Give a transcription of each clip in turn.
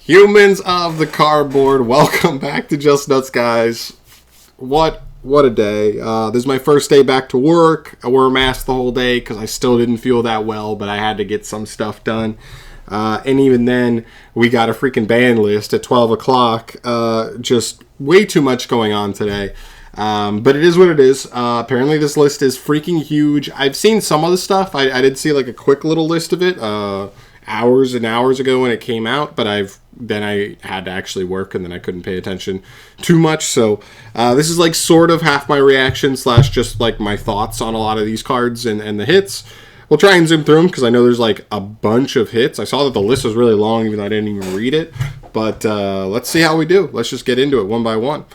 Humans of the cardboard, welcome back to Just Nuts, guys. What a day. This is my first day back to work. I wore a mask the whole day because I still didn't feel that well, but I had to get some stuff done. And even then, we got a freaking ban list at 12 o'clock. Just way too much going on today. But it is what it is. Apparently this list is freaking huge. I've seen some of the stuff. I did see like a quick little list of it hours and hours ago when it came out, but then I had to actually work and then I couldn't pay attention too much. So this is like sort of half my reaction / just like my thoughts on a lot of these cards and the hits. We'll try and zoom through them because I know there's like a bunch of hits. I saw that the list was really long even though I didn't even read it. But let's see how we do. Let's just get into it one by one.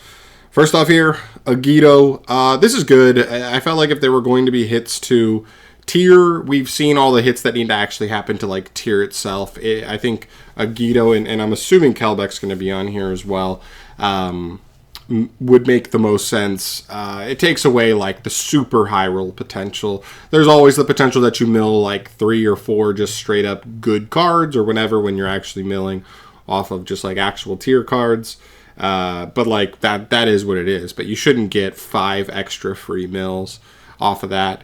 First off here, Aido. This is good. I felt like if there were going to be hits to tier, we've seen all the hits that need to actually happen to like tier itself. I think Aido and I'm assuming Kelc's going to be on here as well, would make the most sense. It takes away like the super high roll potential. There's always the potential that you mill like 3 or 4 just straight up good cards or whatever when you're actually milling off of just like actual tier cards. But like that is what it is. But you shouldn't get 5 extra free mills off of that.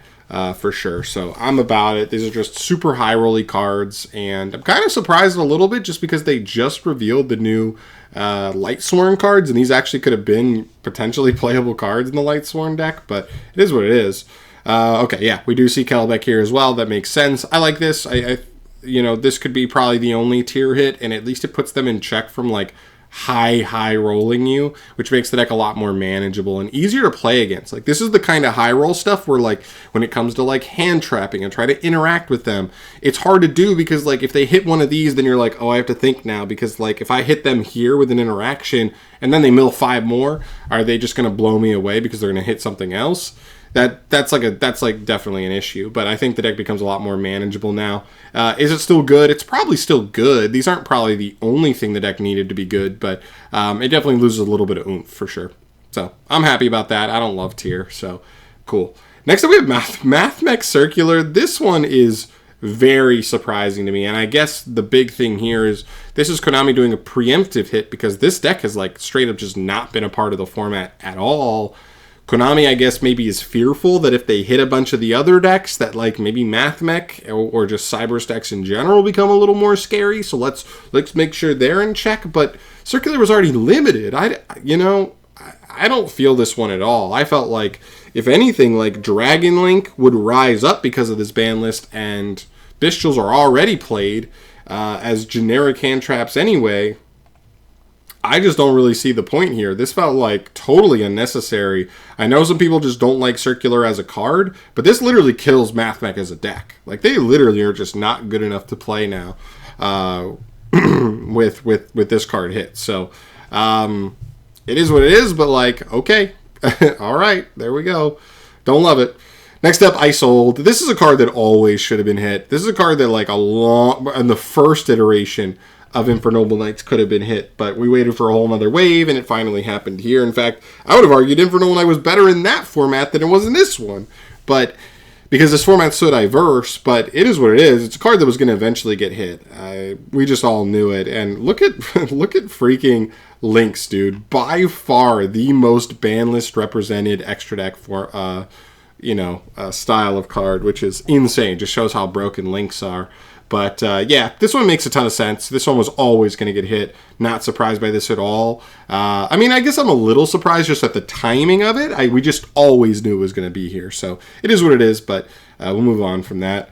For sure. So I'm about it. These are just super high rolly cards, and I'm kind of surprised a little bit just because they just revealed the new Lightsworn cards, and these actually could have been potentially playable cards in the Lightsworn deck, but it is what it is. Okay, yeah, we do see Kelc here as well. That makes sense. I like this. I this could be probably the only tier hit, and at least it puts them in check from like high rolling you, which makes the deck a lot more manageable and easier to play against. Like this is the kind of high roll stuff where like when it comes to like hand trapping and try to interact with them, it's hard to do because like if they hit one of these, then you're like, oh, I have to think now because like if I hit them here with an interaction and then they mill 5 more, are they just going to blow me away because they're going to hit something else? That's definitely an issue, but I think the deck becomes a lot more manageable now. Is it still good? It's probably still good. These aren't probably the only thing the deck needed to be good, but it definitely loses a little bit of oomph for sure. So I'm happy about that. I don't love tier, so cool. Next up we have Mathmech Circular. This one is very surprising to me, and I guess the big thing here is this is Konami doing a preemptive hit because this deck has like straight up just not been a part of the format at all. Konami, I guess, maybe is fearful that if they hit a bunch of the other decks, that like maybe Mathmech or just Cyber's decks in general become a little more scary. So let's make sure they're in check. But Circular was already limited. I don't feel this one at all. I felt like if anything, like Dragon Link would rise up because of this ban list, and Bestials are already played as generic hand traps anyway. I just don't really see the point here. This felt like totally unnecessary. I know some people just don't like Circular as a card, but this literally kills Mathmech as a deck. Like they literally are just not good enough to play now with this card hit. So it is what it is, but like, okay. All right, there we go. Don't love it. Next up, Iold. This is a card that always should have been hit. This is a card that like in the first iteration of Infernoble Knights could have been hit, but we waited for a whole nother wave, and it finally happened here. In fact, I would have argued Infernoble Knight was better in that format than it was in this one, but because this format's so diverse, but it is what it is. It's a card that was going to eventually get hit. We just all knew it, and look at freaking Lynx, dude. By far the most ban list represented extra deck for style of card, which is insane. Just shows how broken Lynx are. But yeah, this one makes a ton of sense. This one was always going to get hit. Not surprised by this at all. I mean, I guess I'm a little surprised just at the timing of it. We just always knew it was going to be here. So it is what it is, but we'll move on from that.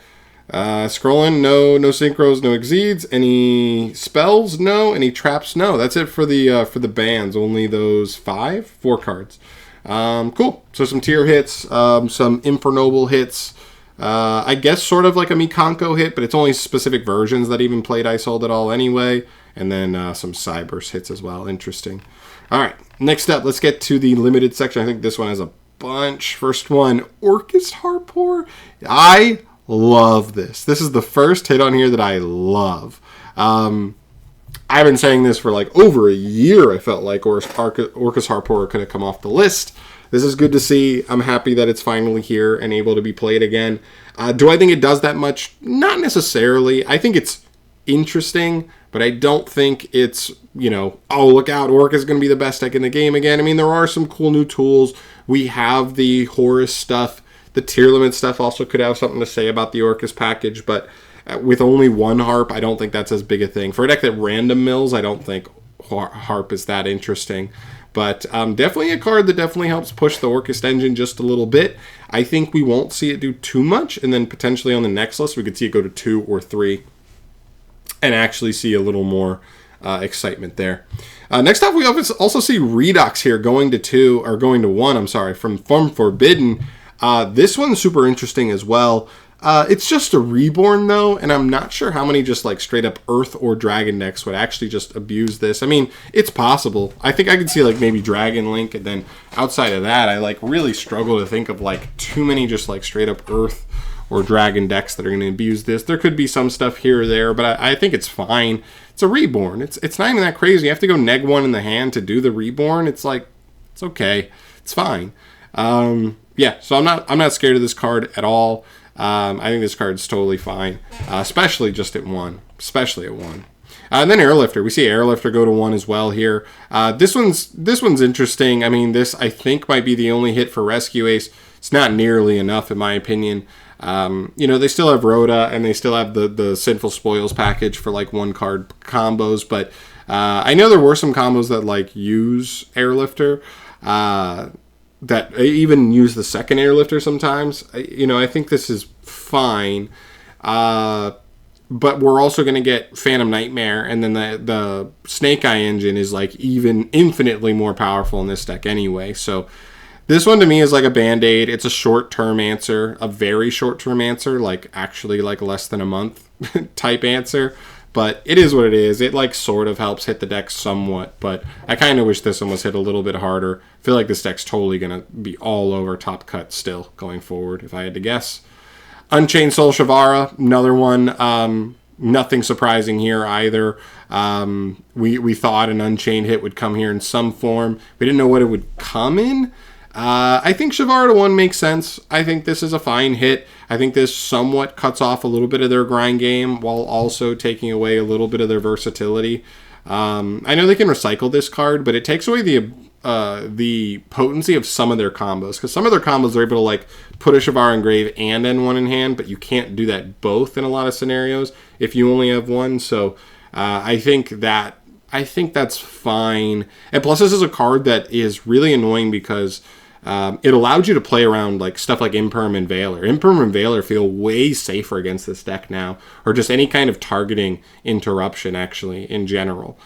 Scrolling, no synchros, no exceeds. Any spells? No. Any traps? No. That's it for the bans. Only those 4 cards. Cool. So some tier hits, some Infernoble hits. I guess sort of like a Mikanko hit, but it's only specific versions that even played Iold at all anyway. And then some Cyber's hits as well. Interesting. All right, next up, let's get to the limited section. I think this one has a bunch. First one, Horus Harp. I love this. This is the first hit on here that I love. I've been saying this for like over a year. I felt like Horus Harp could have come off the list. This is good to see. I'm happy that it's finally here and able to be played again. Do I think it does that much? Not necessarily. I think it's interesting, but I don't think it's, you know, oh, look out, Orc is going to be the best deck in the game again. I mean, there are some cool new tools. We have the Horus stuff. The tier limit stuff also could have something to say about the Orcus package, but with only one Harp, I don't think that's as big a thing. For a deck that random mills, I don't think Harp is that interesting. But definitely a card that definitely helps push the Orcus engine just a little bit. I think we won't see it do too much, and then potentially on the next list, we could see it go to 2 or 3 and actually see a little more excitement there. Next up, we also see Redux here going to 1, I'm sorry, from Forbidden. This one's super interesting as well. It's just a reborn though, and I'm not sure how many just like straight up Earth or Dragon decks would actually just abuse this. I mean, it's possible. I think I could see like maybe Dragon Link, and then outside of that, I like really struggle to think of like too many just like straight up Earth or Dragon decks that are going to abuse this. There could be some stuff here or there, but I think it's fine. It's a reborn. It's not even that crazy. You have to go neg 1 in the hand to do the reborn. It's like, it's okay. It's fine. Yeah, so I'm not scared of this card at all. I think this card's totally fine, especially just at 1. Especially at 1. And then Airlifter. We see Airlifter go to 1 as well here. This one's interesting. I mean, this I think might be the only hit for Rescue Ace. It's not nearly enough in my opinion. You know, they still have Rhoda, and they still have the Sinful Spoils package for like 1 card combos, but I know there were some combos that like use Airlifter, that even use the second Airlifter sometimes. You know, I think this is fine, but we're also going to get Phantom Nightmare, and then the Snake Eye engine is like even infinitely more powerful in this deck anyway, so this one to me is like a Band-Aid. It's a short-term answer, a very short-term answer, like actually like less than a month type answer. But it is what it is. It like sort of helps hit the deck somewhat, but I kind of wish this one was hit a little bit harder. I feel like this deck's totally going to be all over top cut still going forward, if I had to guess. Unchained Soul Shavara, another one. Nothing surprising here either. We thought an Unchained hit would come here in some form. We didn't know what it would come in. I think Shavara to 1 makes sense. I think this is a fine hit. I think this somewhat cuts off a little bit of their grind game while also taking away a little bit of their versatility. I know they can recycle this card, but it takes away the potency of some of their combos, because some of their combos are able to like put a Shavara in grave and N1 in hand, but you can't do that both in a lot of scenarios if you only have one. So I think that's fine. And plus, this is a card that is really annoying because it allowed you to play around like stuff like Imperm and Veiler. Imperm and Veiler feel way safer against this deck now, or just any kind of targeting interruption actually in general.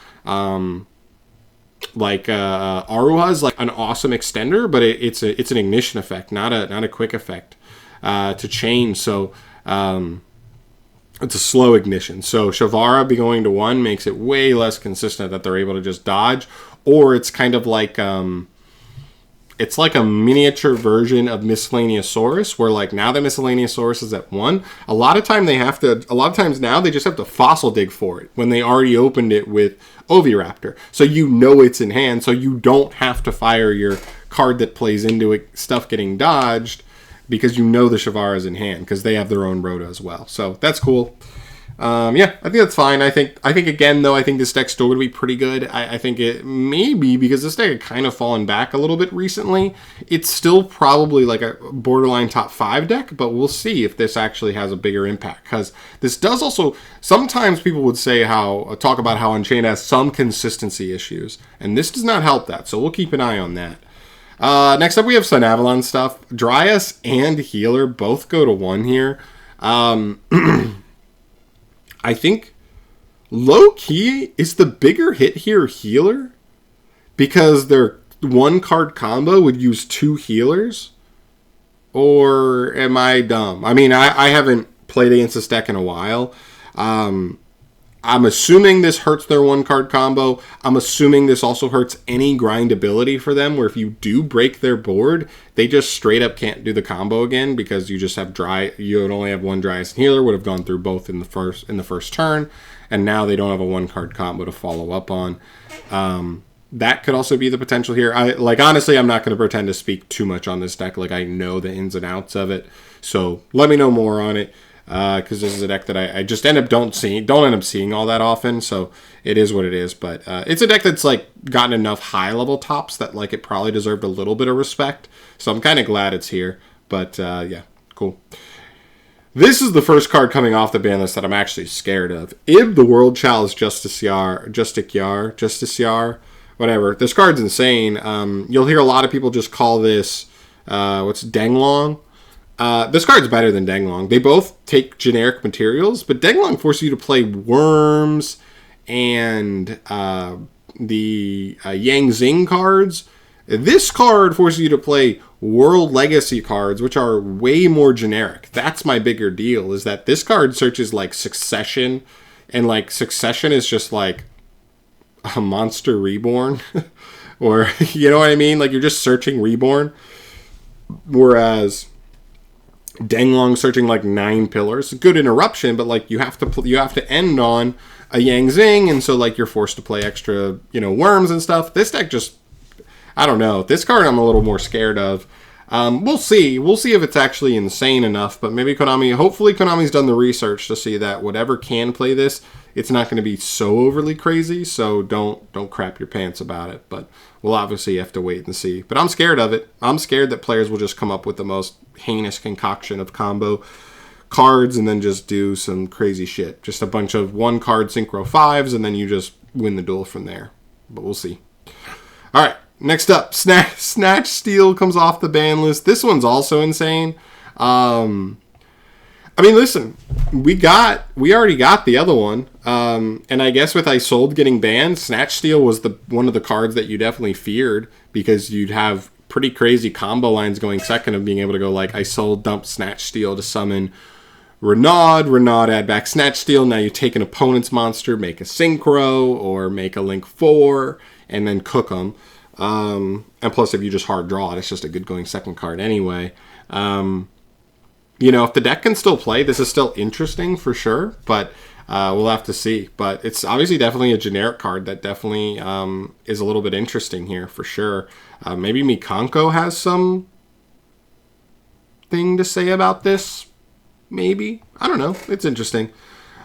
Like Aruha is like an awesome extender, but it's an ignition effect, not a quick effect to chain. So it's a slow ignition. So Shavara be going to 1 makes it way less consistent that they're able to just dodge, or it's kind of like it's like a miniature version of miscellaneousaurus, where like now the miscellaneousaurus is at 1. A lot of times now they just have to fossil dig for it when they already opened it with Oviraptor. So you know it's in hand, so you don't have to fire your card that plays into it, stuff getting dodged, because you know the Shavara is in hand, because they have their own Rhoda as well. So that's cool. Yeah, I think that's fine. I think again, though, I think this deck's still going to be pretty good. I think it maybe, because this deck had kind of fallen back a little bit recently, it's still probably like a borderline top 5 deck, but we'll see if this actually has a bigger impact, because this does also, sometimes people would say talk about how Unchained has some consistency issues, and this does not help that, so we'll keep an eye on that. Next up, we have some Avalon stuff. Dryas and Healer both go to 1 here. I think low-key is the bigger hit here Healer, because their 1 card combo would use 2 healers. Or am I dumb? I mean, I haven't played against this deck in a while. I'm assuming this hurts their 1 card combo. I'm assuming this also hurts any grindability for them, where if you do break their board, they just straight up can't do the combo again, because you just have you would only have 1 Dryas and Healer, would have gone through both in the first turn, and now they don't have a 1 card combo to follow up on. That could also be the potential here. Honestly, I'm not going to pretend to speak too much on this deck. Like, I know the ins and outs of it, so let me know more on it. because this is a deck that I just don't end up seeing all that often. So it is what it is. But it's a deck that's like gotten enough high level tops that like it probably deserved a little bit of respect. So I'm kind of glad it's here. But yeah, cool. This is the first card coming off the ban list that I'm actually scared of. Ib the World Chalice Justiciar, whatever. This card's insane. You'll hear a lot of people just call this, Denglong. This card's better than Denglong. They both take generic materials, but Denglong forces you to play Worms and the Yang Zing cards. This card forces you to play World Legacy cards, which are way more generic. That's my bigger deal, is that this card searches like Succession, and like Succession is just like a Monster Reborn. Or, you know what I mean? Like you're just searching Reborn. Whereas Denglong searching like 9 pillars. Good interruption, but like you have to end on a Yang Zing, and so like you're forced to play extra, Worms and stuff. This deck just, I don't know. This card I'm a little more scared of. We'll see. We'll see if it's actually insane enough, but maybe hopefully Konami's done the research to see that whatever can play this, it's not going to be so overly crazy, so don't crap your pants about it. But we'll obviously have to wait and see. But I'm scared of it. I'm scared that players will just come up with the most heinous concoction of combo cards and then just do some crazy shit. Just a bunch of 1-card Synchro 5s, and then you just win the duel from there. But we'll see. All right. Next up, Snatch Steel comes off the ban list. This one's also insane. I mean, listen, we already got the other one. And I guess with Iold getting banned, Snatch Steel was one of the cards that you definitely feared, because you'd have pretty crazy combo lines going second of being able to go like Iold dump Snatch Steel to summon Renaud add back Snatch Steel. Now you take an opponent's monster, make a Synchro, or make a Link 4, and then cook them. And plus, if you just hard draw it, it's just a good going second card anyway. If the deck can still play, this is still interesting for sure, but we'll have to see. But it's obviously definitely a generic card that definitely is a little bit interesting here for sure. Maybe Mikanko has some thing to say about this. Maybe. I don't know. It's interesting.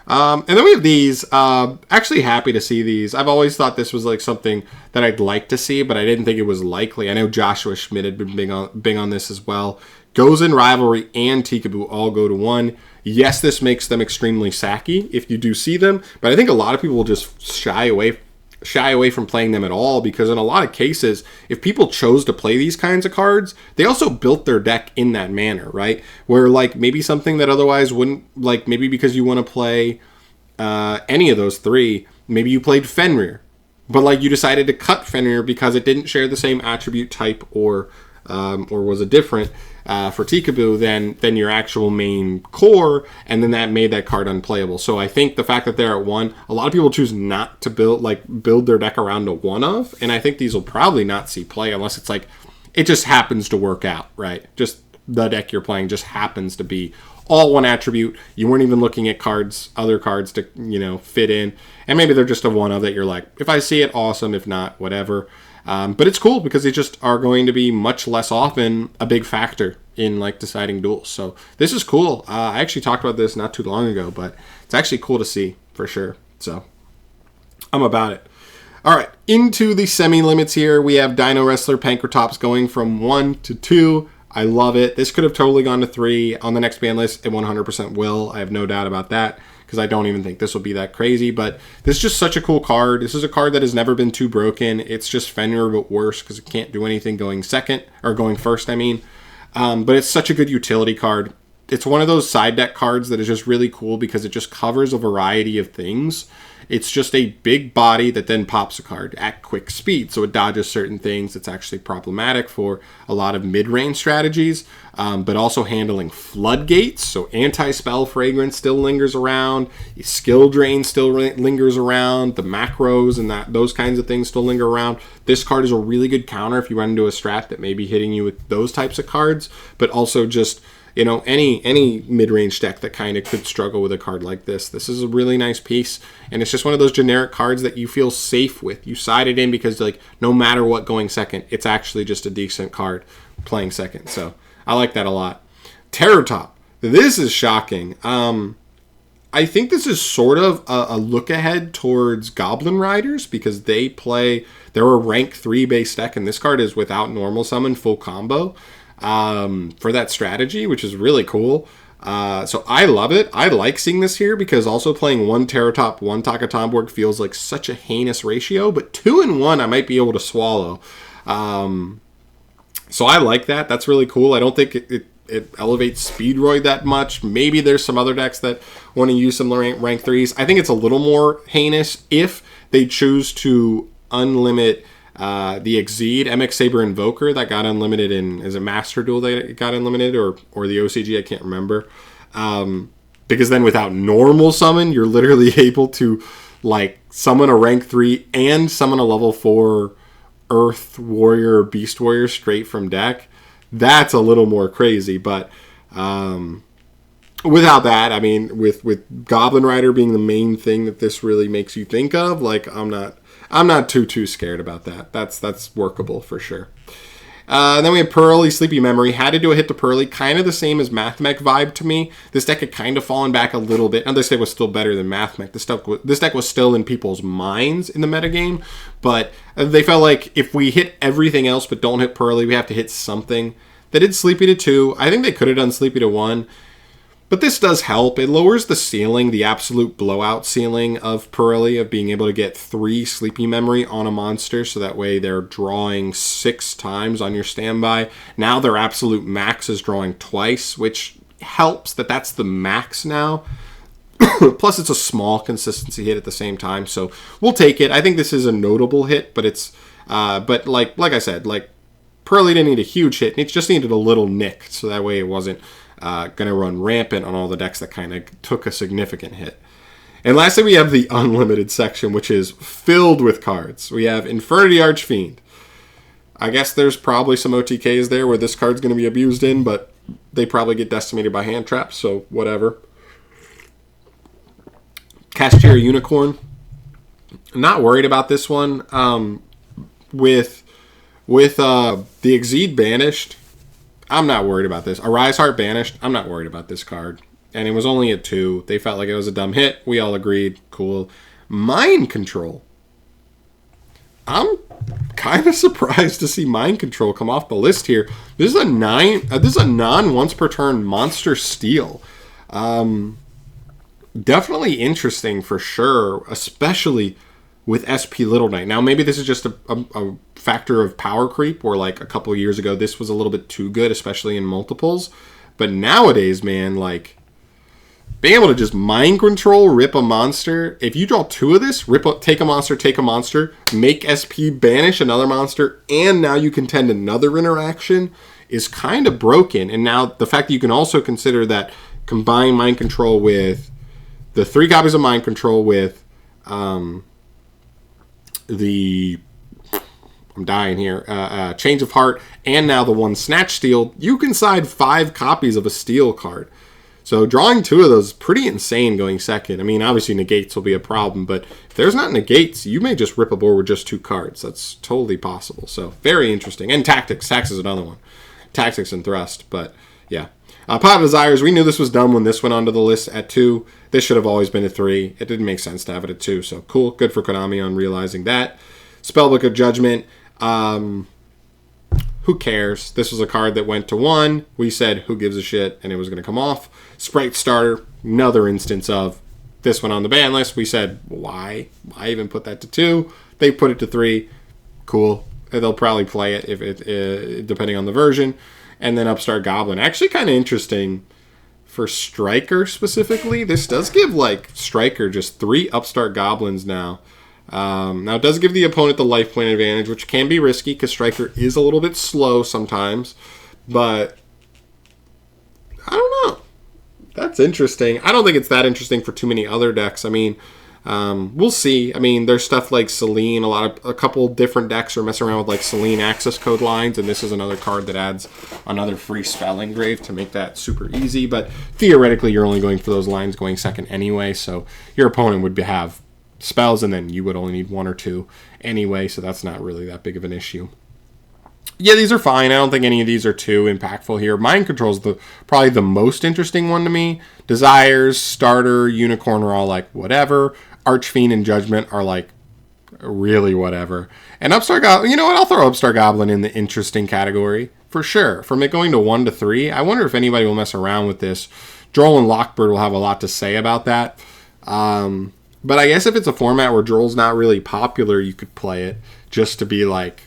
And then we have these. Actually happy to see these. I've always thought this was like something that I'd like to see, but I didn't think it was likely. I know Joshua Schmidt had been big on this as well. Gozen Rivalry and Tikaboo all go to 1. Yes, this makes them extremely sacky if you do see them, but I think a lot of people will just shy away from playing them at all, because in a lot of cases, if people chose to play these kinds of cards, they also built their deck in that manner, right? Where like maybe something that otherwise wouldn't, like maybe because you want to play any of those 3, maybe you played Fenrir, but like you decided to cut Fenrir because it didn't share the same attribute type or was a different for Tikaboo than your actual main core, and then that made that card unplayable. So I think the fact that they're at 1, a lot of people choose not to build their deck around a 1 of, and I think these will probably not see play unless it's like it just happens to work out, right? Just the deck you're playing just happens to be all 1 attribute. You weren't even looking at other cards to fit in, and maybe they're just a 1 of that you're like, if I see it, awesome. If not, whatever. But it's cool because they just are going to be much less often a big factor in like deciding duels. So this is cool. I actually talked about this not too long ago, but it's actually cool to see for sure. So I'm about it. All right, into the semi-limits here. We have Dino Wrestler Pankratops going from 1 to 2. I love it. This could have totally gone to 3 on the next ban list. It 100% will. I have no doubt about that, because I don't even think this will be that crazy. But this is just such a cool card. This is a card that has never been too broken. It's just Fenrir, but worse, because it can't do anything going first, I mean. But it's such a good utility card. It's one of those side deck cards that is just really cool because it just covers a variety of things. It's just a big body that then pops a card at quick speed, so it dodges certain things. It's actually problematic for a lot of mid-range strategies, but also handling floodgates, so anti-spell fragrance still lingers around, skill drain still lingers around, the macros and those kinds of things still linger around. This card is a really good counter if you run into a strat that may be hitting you with those types of cards, but also just any mid-range deck that kind of could struggle with a card like this. This is a really nice piece, and it's just one of those generic cards that you feel safe with. You side it in because, like, no matter what going second, it's actually just a decent card playing second. So I like that a lot. Terror Top. This is shocking. I think this is sort of a look ahead towards Goblin Riders because they're a rank 3 base deck, and this card is without normal summon, full combo for that strategy, which is really cool. So I love it. I like seeing this here because also playing 1 Terratop, 1 Takatomborg feels like such a heinous ratio, but 2 and 1 I might be able to swallow. So I like that. That's really cool. I don't think it elevates Speedroid that much. Maybe there's some other decks that want to use some rank 3s. I think it's a little more heinous if they choose to unlimit the Exceed MX Saber Invoker that got unlimited is it Master Duel that got unlimited or the OCG? I can't remember. Because then without normal summon, you're literally able to like summon a rank 3 and summon a level 4 Earth Warrior or Beast Warrior straight from deck. That's a little more crazy, but without that, I mean, with Goblin Rider being the main thing that this really makes you think of, like I'm not too scared about that. That's workable for sure. Then we have Pearly, Sleepy Memory. Had to do a hit to Pearly, kind of the same as Mathmech vibe to me. This deck had kind of fallen back a little bit. Now this deck was still better than Mathmech. This deck was still in people's minds in the metagame, but they felt like if we hit everything else but don't hit Pearly, we have to hit something. They did Sleepy to 2. I think they could have done Sleepy to 1. But this does help. It lowers the ceiling, the absolute blowout ceiling of Pearly, of being able to get 3 Sleepy Memory on a monster, so that way they're drawing 6 times on your standby. Now their absolute max is drawing twice, which helps that's the max now. Plus it's a small consistency hit at the same time, so we'll take it. I think this is a notable hit, but it's but like I said, like Pearly didn't need a huge hit, it just needed a little nick, so that way it wasn't going to run rampant on all the decks that kind of took a significant hit. And lastly, we have the unlimited section, which is filled with cards. We have Infernity Archfiend. I guess there's probably some OTKs there where this card's going to be abused in, but they probably get decimated by hand traps, so whatever. Cashier Unicorn. Not worried about this one. With the Exceed banished, I'm not worried about this. Horus Harp banished, I'm not worried about this card. And it was only a 2. They felt like it was a dumb hit. We all agreed. Cool. Mind Control. I'm kind of surprised to see Mind Control come off the list here. This is a non once per turn monster steal. Definitely interesting for sure, especially with SP Little Knight. Now, maybe this is just a factor of power creep, where like a couple of years ago, this was a little bit too good, especially in multiples. But nowadays, man, like being able to just mind control, rip a monster. If you draw 2 of this, take a monster, make SP banish another monster, and now you contend another interaction is kind of broken. And now the fact that you can also consider that combine mind control with the 3 copies of mind control with I'm dying here. Change of Heart, and now the 1 Snatch Steel. You can side 5 copies of a Steel card. So drawing 2 of those is pretty insane going second. I mean, obviously negates will be a problem, but if there's not negates, you may just rip a board with just 2 cards. That's totally possible. So very interesting. And Tactics. Tactics is another one. Tactics and Thrust, but yeah. Pot of Desires, we knew this was dumb when this went onto the list at 2. This should have always been a 3. It didn't make sense to have it at 2, so cool. Good for Konami on realizing that. Spellbook of Judgment. Who cares? This was a card that went to 1. We said, who gives a shit? And it was going to come off. Sprite Starter, another instance of this one on the ban list. We said, why? Why even put that to 2? They put it to 3. Cool. They'll probably play it if depending on the version. And then Upstart Goblin. Actually kind of interesting for Striker specifically. This does give like Striker just 3 Upstart Goblins now. Now it does give the opponent the life point advantage, which can be risky because Striker is a little bit slow sometimes. But I don't know. That's interesting. I don't think it's that interesting for too many other decks. I mean, we'll see. I mean, there's stuff like Selene. A couple different decks are messing around with like Selene access code lines, and this is another card that adds another free spell engrave to make that super easy. But theoretically, you're only going for those lines going second anyway, so your opponent would have spells, and then you would only need 1 or 2 anyway, so that's not really that big of an issue. Yeah, these are fine. I don't think any of these are too impactful here. Mind Control's probably the most interesting one to me. Desires, Starter, Unicorn are all like whatever. Archfiend and Judgment are like really whatever. And Upstart Goblin, you know what? I'll throw Upstart Goblin in the interesting category for sure. From it going to 1 to 3, I wonder if anybody will mess around with this. Droll and Lockbird will have a lot to say about that. But I guess if it's a format where Droll's not really popular, you could play it just to be like,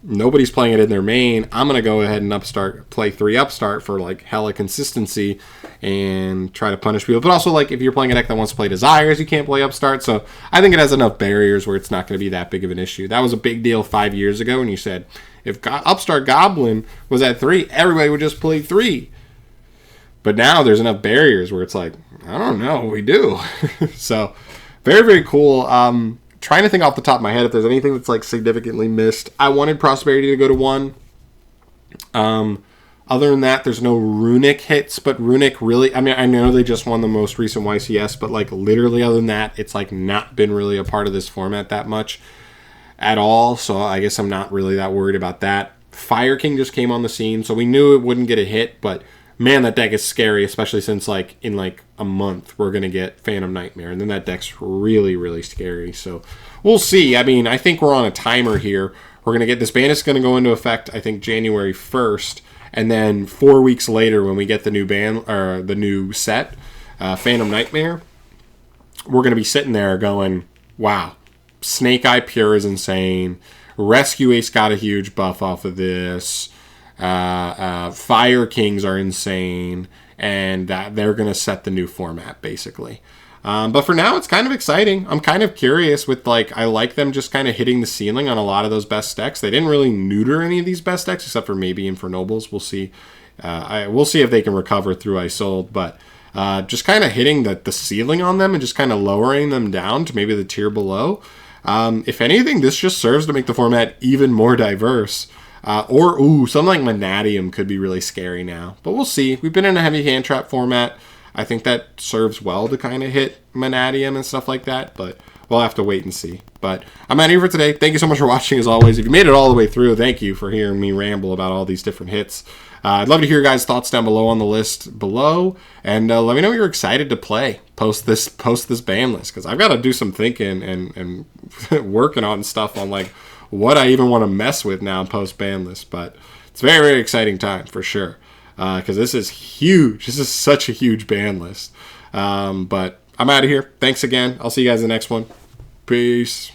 nobody's playing it in their main. I'm going to go ahead and play 3 Upstart for like hella consistency and try to punish people. But also, like, if you're playing a deck that wants to play Desires, you can't play Upstart. So I think it has enough barriers where it's not going to be that big of an issue. That was a big deal 5 years ago when you said if Upstart Goblin was at 3, everybody would just play 3. But now there's enough barriers where it's like, I don't know, we do. So very, very cool. Trying to think off the top of my head if there's anything that's like significantly missed. I wanted Prosperity to go to 1. Other than that, there's no Runic hits, but Runic really, I mean, I know they just won the most recent YCS, but like literally other than that, it's like not been really a part of this format that much at all. So I guess I'm not really that worried about that. Fire King just came on the scene, so we knew it wouldn't get a hit, but man, that deck is scary, especially since like in like a month we're gonna get Phantom Nightmare, and then that deck's really, really scary. So we'll see. I mean, I think we're on a timer here. We're gonna get this ban is gonna go into effect, I think January 1st, and then 4 weeks later when we get the new the new set, Phantom Nightmare, we're gonna be sitting there going, wow, Snake Eye Pure is insane. Rescue Ace got a huge buff off of this. Fire Kings are insane, and they're going to set the new format, basically. But for now, it's kind of exciting. I'm kind of curious with, like, I like them just kind of hitting the ceiling on a lot of those best decks. They didn't really neuter any of these best decks, except for maybe Infernobles. We'll see. We'll see if they can recover through Iold, but just kind of hitting the ceiling on them and just kind of lowering them down to maybe the tier below. If anything, this just serves to make the format even more diverse. Something like Manatium could be really scary now. But we'll see. We've been in a heavy hand trap format. I think that serves well to kind of hit Manatium and stuff like that. But we'll have to wait and see. But I'm out of here for today. Thank you so much for watching, as always. If you made it all the way through, thank you for hearing me ramble about all these different hits. I'd love to hear your guys' thoughts down below on the list below. And let me know what you're excited to play post this ban list. Because I've got to do some thinking and working on stuff on, like, what I even want to mess with now post ban list. But it's a very, very exciting time for sure, because this is huge. This is such a huge ban list. But I'm out of here. Thanks again. I'll see you guys in the next one. Peace.